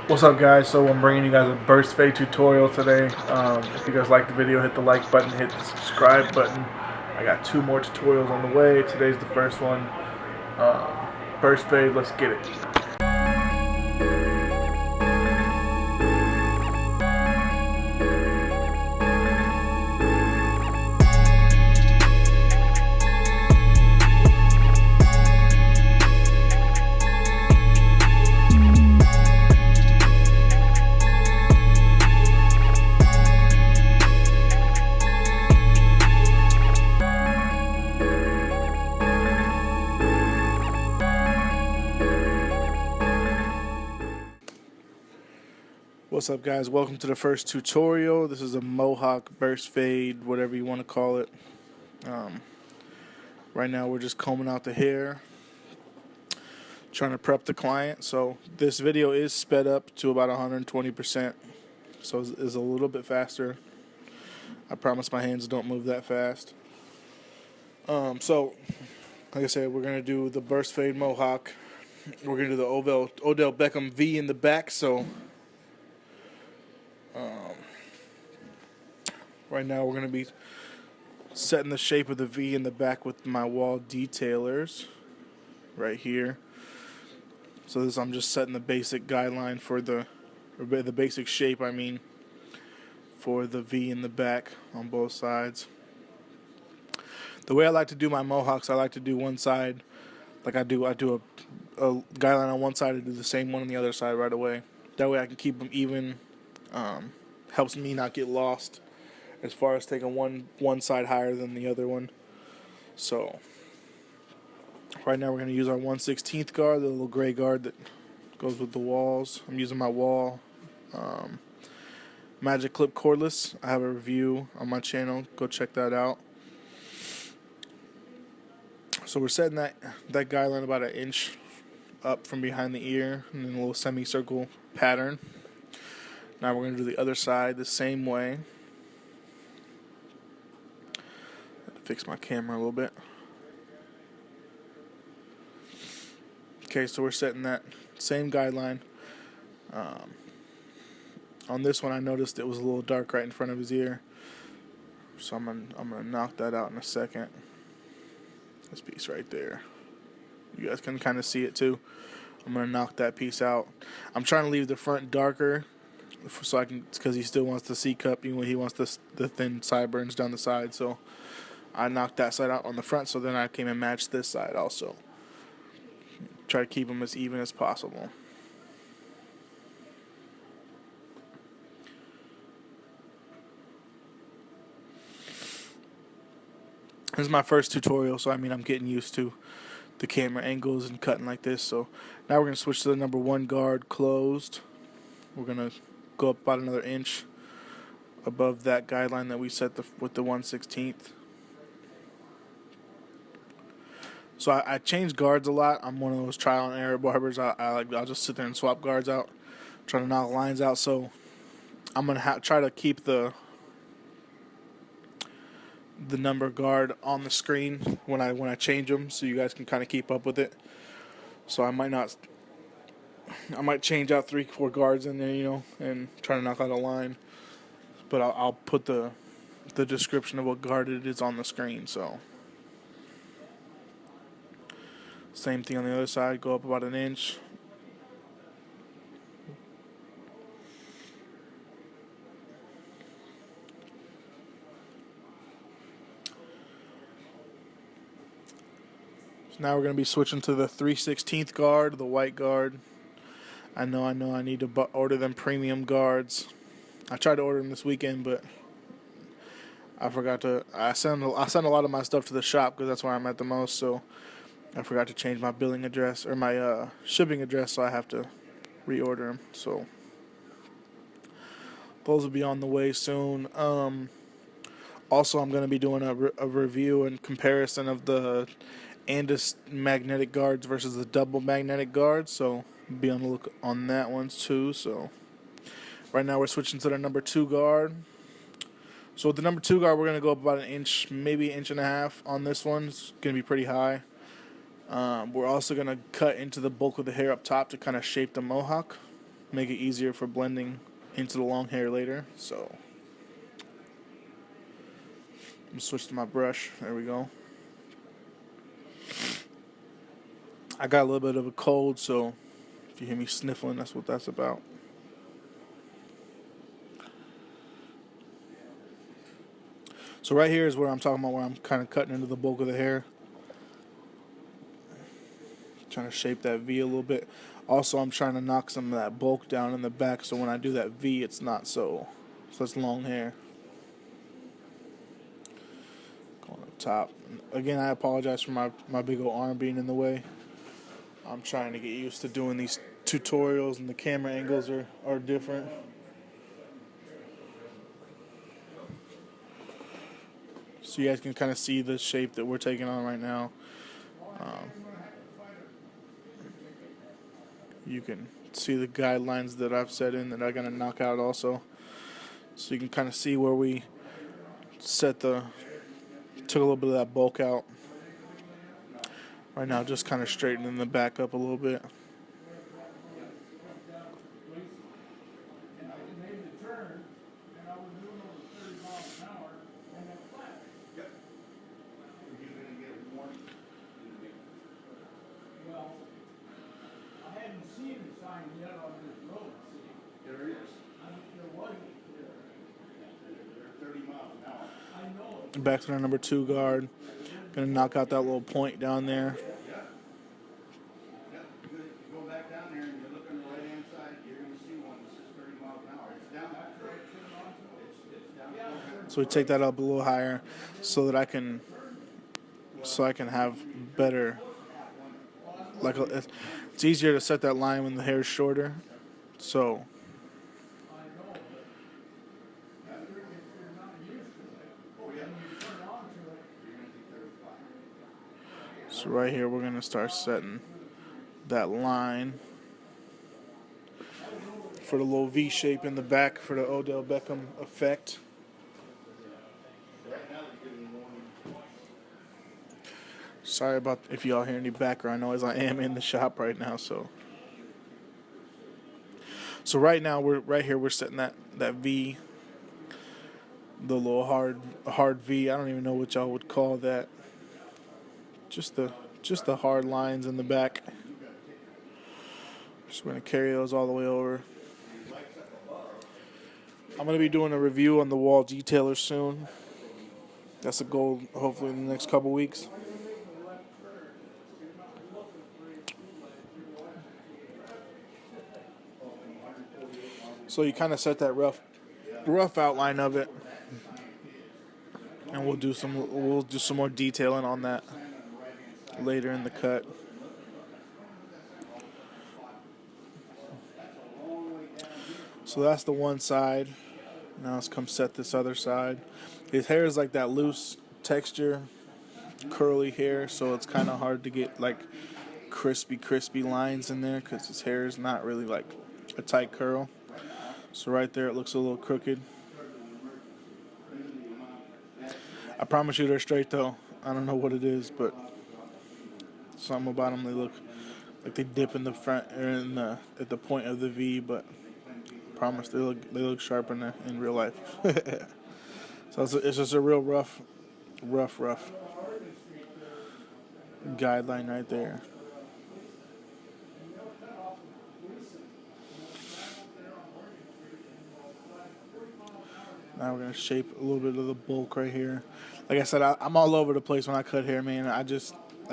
What's up, guys? So I'm bringing you guys a burst fade tutorial today. If you guys like the video, hit the like button, hit the subscribe button. I got 2 more tutorials on the way. Today's the first one. Burst fade, let's get it. What's up, guys? Welcome to the first tutorial. This is a mohawk burst fade, whatever you want to call it. Right now we're just combing out the hair, trying to prep the client. So this video is sped up to about 120%, so it's a little bit faster. I promise my hands don't move that fast. So like I said, we're gonna do the burst fade mohawk. We're gonna do the Odell Beckham V in the back. So right now we're gonna be setting the shape of the V in the back with my wall detailers right here. So this, I'm just setting the basic guideline for the basic shape, I mean, for the V in the back on both sides. The way I like to do my mohawks, I like to do one side like I do a guideline on one side, I do the same one on the other side right away. That way I can keep them even. Helps me not get lost as far as taking one side higher than the other one. So right now we're going to use our 1/16 guard, the little gray guard that goes with the walls. I'm using my wall Magic Clip cordless. I have a review on my channel. Go check that out. So we're setting that guideline about 1 inch up from behind the ear, and then a little semicircle pattern. Now we're going to do the other side the same way. Fix my camera a little bit. Okay, so we're setting that same guideline. On this one, I noticed it was a little dark right in front of his ear, so I'm gonna knock that out in a second. This piece right there, you guys can kind of see it too. I'm gonna knock that piece out. I'm trying to leave the front darker, so I can, because he still wants the C cup. He wants the thin sideburns down the side. So I knocked that side out on the front. So then I came and matched this side also. Try to keep them as even as possible. This is my first tutorial, so I mean I'm getting used to the camera angles and cutting like this. So now we're gonna switch to the number 1 guard closed. We're gonna go up about another inch above that guideline that we set with the 1/16. So I change guards a lot. I'm one of those trial and error barbers. I'll just sit there and swap guards out, trying to knock lines out. So I'm gonna try to keep the number guard on the screen when I change them, so you guys can kind of keep up with it. So I might change out 3-4 guards in there, and try to knock out a line. But I'll put the description of what guard it is on the screen. So same thing on the other side. Go up about 1 inch. So now we're going to be switching to the 3/16 guard, the white guard. I know I need to order them premium guards. I tried to order them this weekend, but I forgot to. I send a lot of my stuff to the shop because that's where I'm at the most. So I forgot to change my billing address or my shipping address, so I have to reorder them. So those will be on the way soon. Also, I'm going to be doing a review and comparison of the Andis magnetic guards versus the double magnetic guards. So be on the look on that one too. So right now we're switching to the number 2 guard. So with the number 2 guard, we're going to go up about 1 inch, maybe 1.5 inches on this one. It's going to be pretty high. We're also going to cut into the bulk of the hair up top to kind of shape the mohawk. make it easier for blending into the long hair later. So I'm gonna switch to my brush. There we go. I got a little bit of a cold, so if you hear me sniffling, that's what that's about. So right here is where I'm talking about, where I'm kind of cutting into the bulk of the hair. Trying to shape that V a little bit. Also, I'm trying to knock some of that bulk down in the back, so when I do that V, it's not so it's long hair. Going up top. Again, I apologize for my big old arm being in the way. I'm trying to get used to doing these tutorials, and the camera angles are different. So you guys can kind of see the shape that we're taking on right now. You can see the guidelines that I've set in that I'm going to knock out also. So you can kind of see where we took a little bit of that bulk out. Right now, just kind of straightening the back up a little bit. Back to the number 2 guard. Gonna knock out that little point down there. So we take that up a little higher so that I can have better, like, it's easier to set that line when the hair is shorter. So right here we're gonna start setting that line for the little V shape in the back for the Odell Beckham effect. Sorry about if y'all hear any background noise. I am in the shop right now, so right now we're setting that V, the little hard V. I don't even know what y'all would call that. Just the hard lines in the back. Just going to carry those all the way over. I'm going to be doing a review on the wall detailer soon. That's a goal, hopefully in the next couple weeks. So you kind of set that rough outline of it, and we'll do some more detailing on that later in the cut. So that's the one side. Now let's come set this other side. His hair is like that loose texture, curly hair, so it's kind of hard to get like crispy lines in there because his hair is not really like a tight curl. So right there it looks a little crooked. I promise you they're straight though. I don't know what it is, but something about them, they look like they dip in the front or at the point of the V, but I promise they look sharp in real life. So it's just a real rough guideline right there. Now we're going to shape a little bit of the bulk right here. Like I said, I'm all over the place when I cut hair, man. I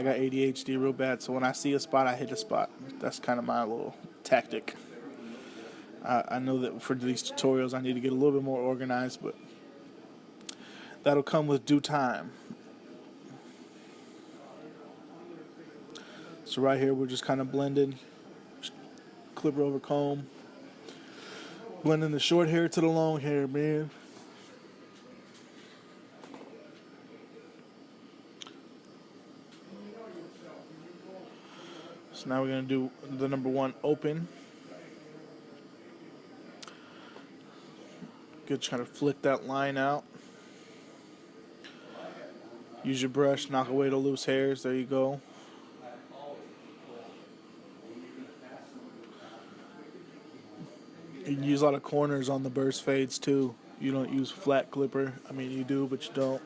got ADHD real bad, so when I see a spot, I hit a spot. That's kind of my little tactic. I know that for these tutorials, I need to get a little bit more organized, but that'll come with due time. So right here, we're just kind of blending, clipper over comb, blending the short hair to the long hair, man. So now we're going to do the number 1 open. Good, try to flick that line out. Use your brush, knock away the loose hairs. There you go. You can use a lot of corners on the burst fades too. You don't use flat clipper. I mean, you do, but you don't.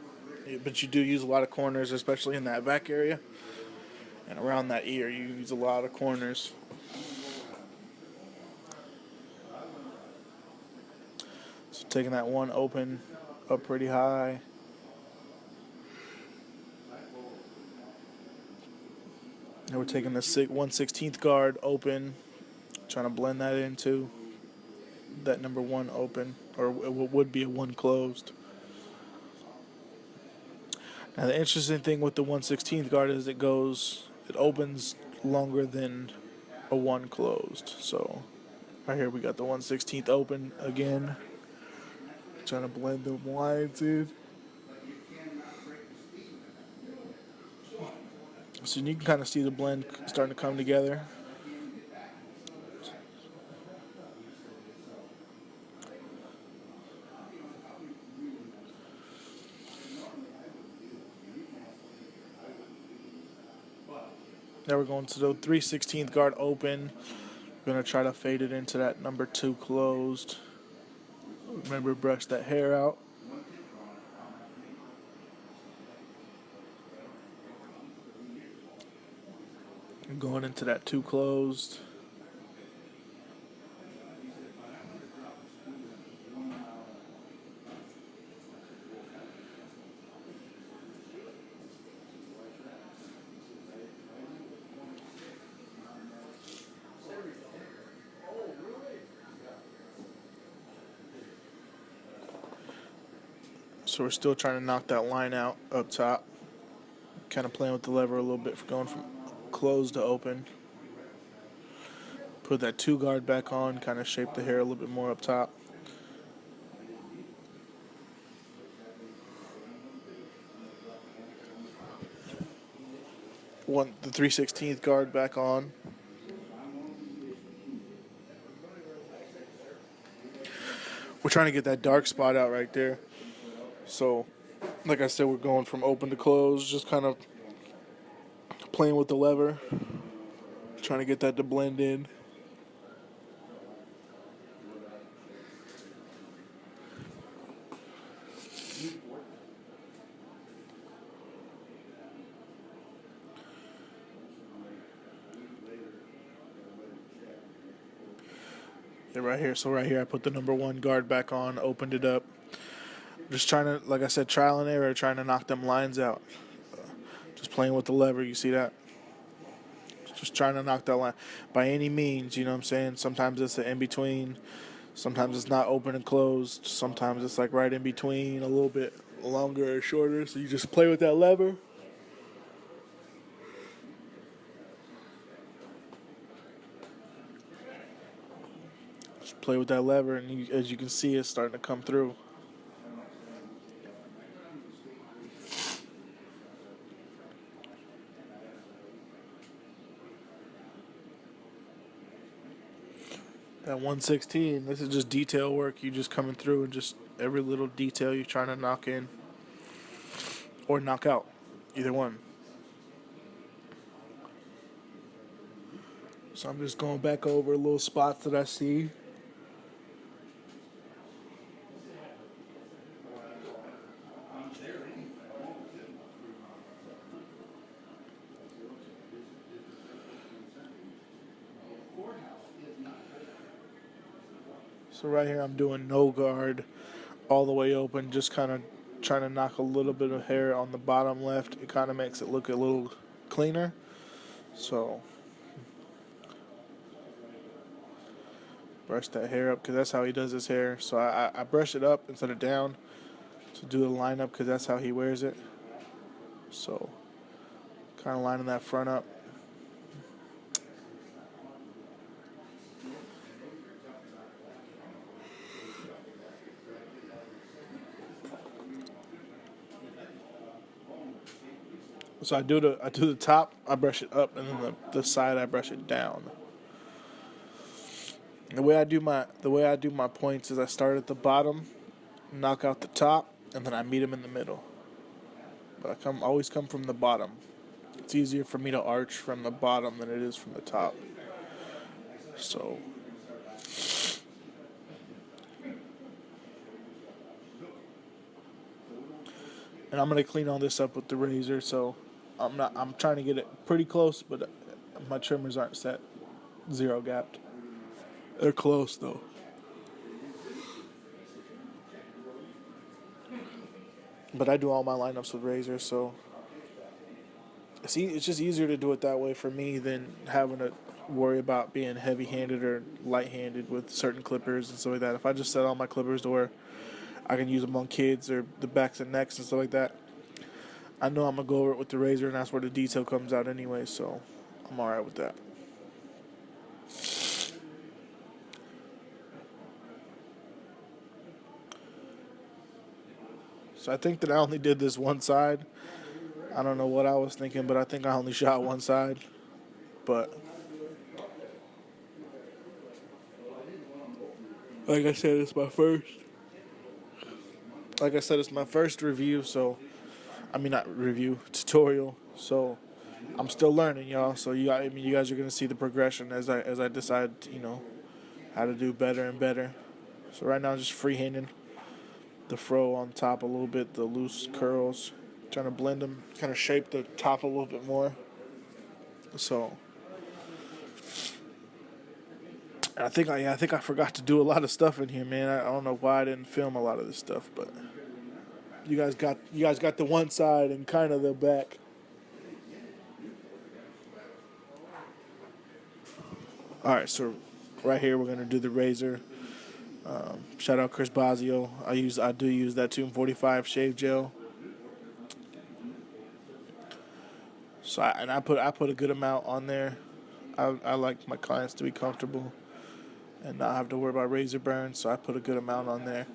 But you do use a lot of corners, especially in that back area and around that ear. You use a lot of corners. So taking that one open up pretty high. And we're taking the 1/16 guard open, trying to blend that into that number one open, or what would be a one closed. Now the interesting thing with the 1/16 guard is it opens longer than a one closed. So right here we got the 1/16 open again, trying to blend the lines in. So you can kind of see the blend starting to come together. Now we're going to the 3/16 guard open. We're going to try to fade it into that number two closed. Remember, brush that hair out. And going into that two closed. So we're still trying to knock that line out up top. Kind of playing with the lever a little bit for going from closed to open. Put that two guard back on, kind of shape the hair a little bit more up top. The 3/16 guard back on. We're trying to get that dark spot out right there. So, like I said, we're going from open to close, just kind of playing with the lever, trying to get that to blend in. Yeah, right here. So right here, I put the number one guard back on, opened it up. Just trying to, like I said, trial and error, trying to knock them lines out. Just playing with the lever, you see that? Just trying to knock that line by any means, you know what I'm saying? Sometimes it's an in between, sometimes it's not open and closed, sometimes it's like right in between, a little bit longer or shorter. So you just play with that lever. Just play with that lever, and as you can see, it's starting to come through. That 1/16, this is just detail work. You just coming through and just every little detail you're trying to knock in or knock out, either one. So I'm just going back over little spots that I see. So right here I'm doing no guard all the way open, just kind of trying to knock a little bit of hair on the bottom left. It kind of makes it look a little cleaner. So brush that hair up because that's how he does his hair. So I brush it up instead of down to do the lineup because that's how he wears it. So kind of lining that front up. So I do the top, I brush it up, and then the side I brush it down. The way I do my points is I start at the bottom, knock out the top, and then I meet them in the middle. But I always come from the bottom. It's easier for me to arch from the bottom than it is from the top. So And I'm gonna clean all this up with the razor. So I'm trying to get it pretty close, but my trimmers aren't set zero gapped. They're close though. But I do all my lineups with razor, so it's just easier to do it that way for me than having to worry about being heavy-handed or light-handed with certain clippers and stuff like that. If I just set all my clippers to where I can use them on kids or the backs and necks and stuff like that, I know I'm gonna go over it with the razor, and that's where the detail comes out anyway. So I'm all right with that. So I think that I only did this one side. I don't know what I was thinking, but I think I only shot one side. But like I said, it's my first. Like I said, it's my first review, so I mean not review tutorial. So I'm still learning, y'all. So you guys are gonna see the progression as I decide, how to do better and better. So right now I'm just freehanding the fro on top a little bit, the loose curls, trying to blend them, kind of shape the top a little bit more. So I think I forgot to do a lot of stuff in here, man. I don't know why I didn't film a lot of this stuff, but you guys got the one side and kind of the back. All right, so right here we're gonna do the razor. Shout out Chris Bazio. I do use that 245 shave gel. So I put a good amount on there. I like my clients to be comfortable and not have to worry about razor burns, so I put a good amount on there.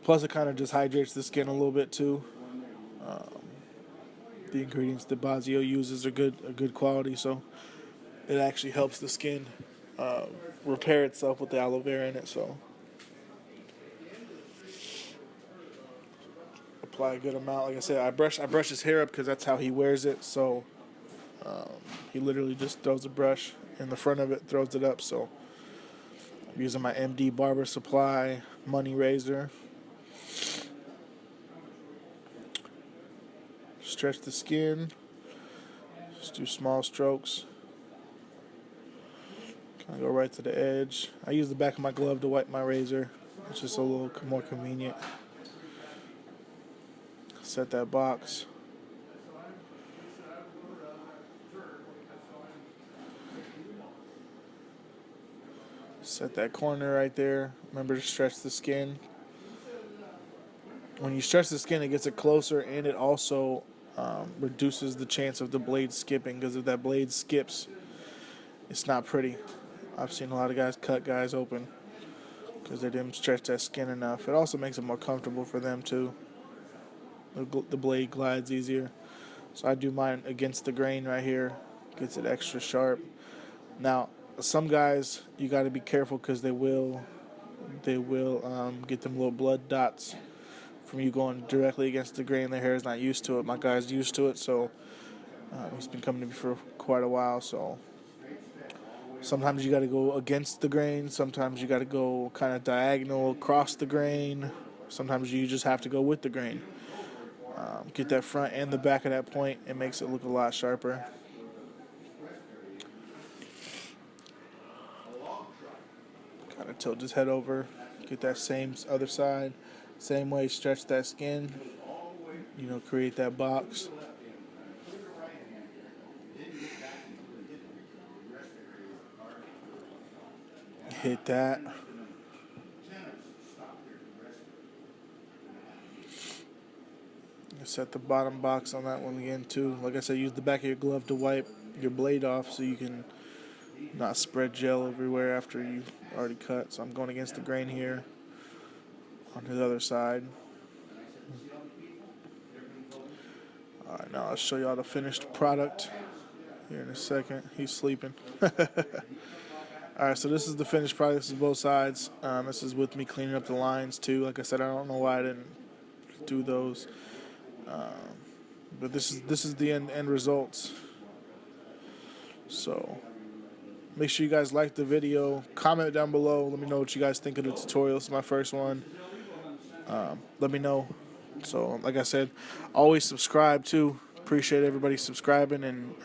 Plus, it kind of just hydrates the skin a little bit too. The ingredients that Bazio uses are good quality, so it actually helps the skin repair itself with the aloe vera in it. So apply a good amount. Like I said, I brush his hair up because that's how he wears it. So he literally just throws a brush in the front of it, throws it up. So I'm using my MD Barber Supply Money Razor. Stretch the skin. Just do small strokes. Kind of go right to the edge. I use the back of my glove to wipe my razor. It's just a little more convenient. Set that box. Set that corner right there. Remember to stretch the skin. When you stretch the skin, it gets it closer, and it also reduces the chance of the blade skipping, because if that blade skips, it's not pretty. I've seen a lot of guys cut guys open because they didn't stretch that skin enough. It also makes it more comfortable for them too. The blade glides easier. So I do mine against the grain right here. Gets it extra sharp. Now, some guys, you got to be careful because they will get them little blood dots from you going directly against the grain. Their hair is not used to it. My guy's used to it, so he's been coming to me for quite a while. So sometimes you got to go against the grain. Sometimes you got to go kind of diagonal across the grain. Sometimes you just have to go with the grain. Get that front and the back of that point. It makes it look a lot sharper. Kind of tilt his head over. Get that same other side. Same way, stretch that skin. Create that box. Hit that. Set the bottom box on that one again too. Like I said, use the back of your glove to wipe your blade off so you can not spread gel everywhere after you already cut. So I'm going against the grain here on the other side. Alright, now I'll show y'all the finished product here in a second. He's sleeping. Alright, so this is the finished product. This is both sides. This is with me cleaning up the lines too. Like I said, I don't know why I didn't do those. But this is the end results. So make sure you guys like the video. Comment down below. Let me know what you guys think of the tutorial. This is my first one. Let me know So, like I said, always subscribe too. Appreciate everybody subscribing, and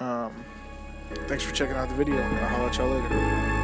thanks for checking out the video. I'll holler at y'all later.